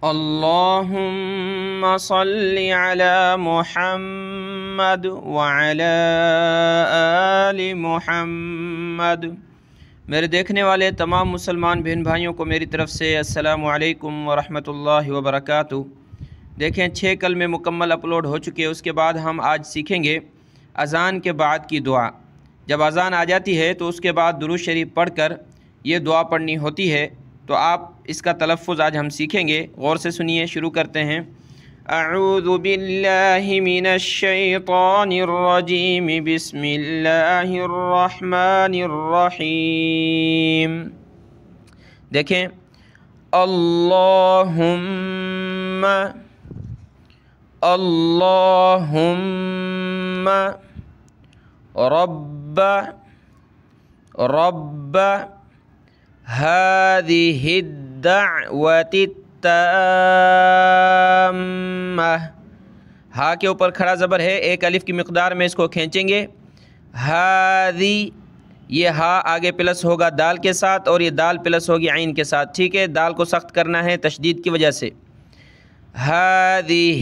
اللہم صلی علی محمد وعلی آل محمد۔ میرے دیکھنے والے تمام مسلمان بہن بھائیوں کو میری طرف سے السلام علیکم ورحمۃ اللہ وبرکاتہ۔ دیکھیں 6 کلمے مکمل اپلوڈ ہو چکے، اس کے بعد ہم آج سیکھیں گے اذان کے بعد کی دعا۔ جب اذان آ جاتی ہے تو اس کے بعد درود شریف پڑھ کر یہ دعا پڑھنی ہوتی ہے، تو آپ اس کا تلفظ آج ہم سیکھیں گے، غور سے سنیے۔ شروع کرتے ہیں۔ اعوذ باللہ من الشیطان الرجیم، بسم اللہ الرحمن الرحیم۔ دیکھیں، اللہم اللہم رب هذه الدعوة التامة۔ ہا کے اوپر کھڑا زبر ہے، ایک الف کی مقدار میں اس کو کھینچیں گے۔ ہادی، یہ ہا آگے پلس ہوگا دال کے ساتھ، اور یہ دال پلس ہوگی عین کے ساتھ، ٹھیک ہے؟ دال کو سخت کرنا ہے تشدید کی وجہ سے۔ هذه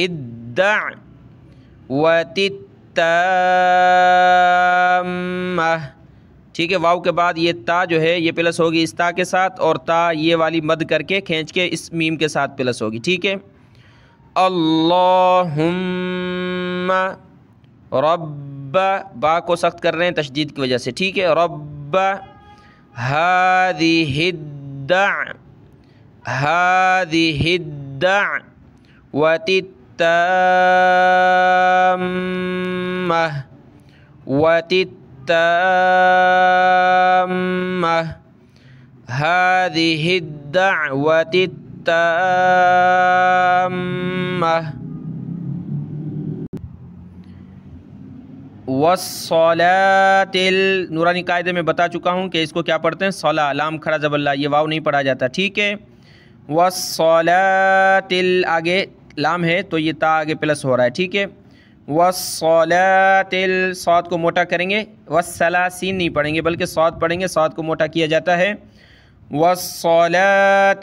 الدعوة التامة، ٹھیک ہے؟ واو کے بعد یہ تا جو ہے یہ پلس ہوگی اس تا کے ساتھ، اور تا یہ والی مد کر کے کھینچ کے اس میم کے ساتھ پلس ہوگی، ٹھیک ہے؟ اللہم رب، با کو سخت کر رہے ہیں تشدید کی وجہ سے، ٹھیک ہے؟ رب هذه الدعوة التامة هذه الدعوة التامة والصلاة نورانی قاعدے میں بتا چکا ہوں کہ اس کو کیا پڑھتے ہیں؟ صلاة، لام کھڑا زبر لا، یہ واو نہیں پڑھا جاتا، ٹھیک ہے؟ والصلاة آگے لام ہے تو یہ تا آگے پلس ہو رہا ہے، ٹھیک ہے؟ والصلاة صاد کو موٹا کریں گے، والصلاة سین نہیں پڑھیں گے بلکہ صاد پڑھیں گے، صاد کو موٹا کیا جاتا ہے۔ والصلاة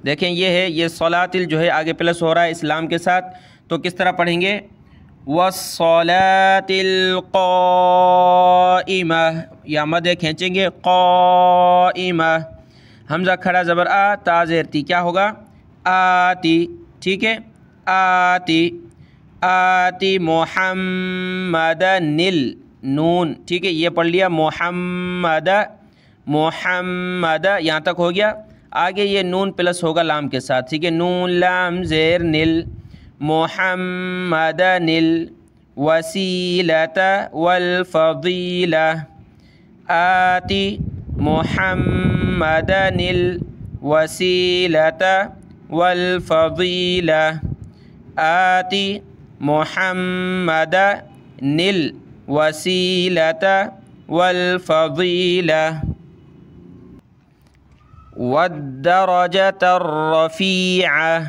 دیکھیں یہ ہے، یہ صلاة جو ہے آگے پلس ہو رہا ہے اسلام کے ساتھ، تو کس طرح پڑھیں گے؟ والصلاة القائمة، یا مد کھینچیں گے، قائمہ، حمزہ کھڑا زبر آ، تا زیر تی، کیا ہوگا؟ آتی، ٹھیک ہے؟ آتی محمد نون، ٹھیک ہے؟ یہ پڑھ لیا محمد، یہاں تک ہو گیا۔ آگے یہ نون پلس ہوگا لام کے ساتھ، ٹھیک ہے؟ نون لام زیر نل، محمد الوسیلۃ والفضیلہ، آتی محمد الوسیلۃ والفضیلہ، آتی محمد الوسیلۃ والفضیلہ والدرجۃ الرفیعہ،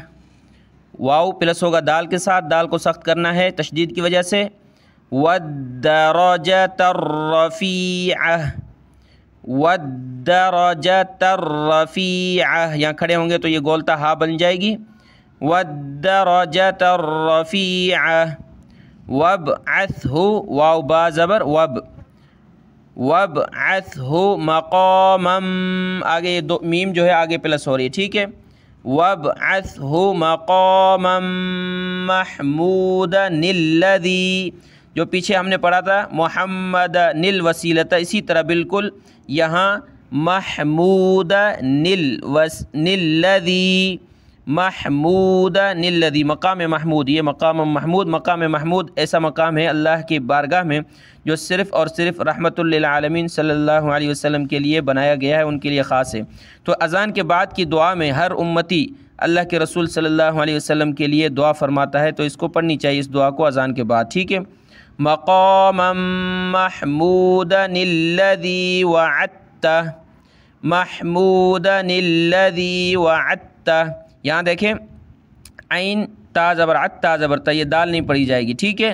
واو پلس ہوگا دال کے ساتھ، دال کو سخت کرنا ہے تشدید کی وجہ سے۔ والدرجۃ الرفیعہ، والدرجۃ الرفیعہ، یہاں کھڑے ہوں گے تو یہ گولتا ہا بن جائے گی۔ والدرجۃ الرفیعہ وابعثہ، واو با زبر وب، وابعثہ مقاما، آگے یہ دو میم جو ہے آگے پلس ہو رہی ہے، ٹھیک ہے؟ وابعثہ مقاما محمودا الذی، جو پیچھے ہم نے پڑھا تھا محمد الوسیلۃ، اسی طرح بالکل یہاں محمود الذی، محمود الذی، مقام محمود، یہ مقام محمود ایسا مقام ہے اللہ کی بارگاہ میں جو صرف اور صرف رحمت للعالمین صلی اللہ علیہ وسلم کے لیے بنایا گیا ہے، ان کے لیے خاص ہے۔ تو اذان کے بعد کی دعا میں ہر امتی اللہ کے رسول صلی اللہ علیہ وسلم کے لیے دعا فرماتا ہے، تو اس کو پڑھنی چاہیے اس دعا کو اذان کے بعد، ٹھیک ہے؟ مقاما محمودا الذی وعدتہ، محمودا الذی وعدتہ، یہاں دیکھیں عین تا زبر عت تا زبر تا، یہ دال نہیں پڑھی جائے گی، ٹھیک ہے؟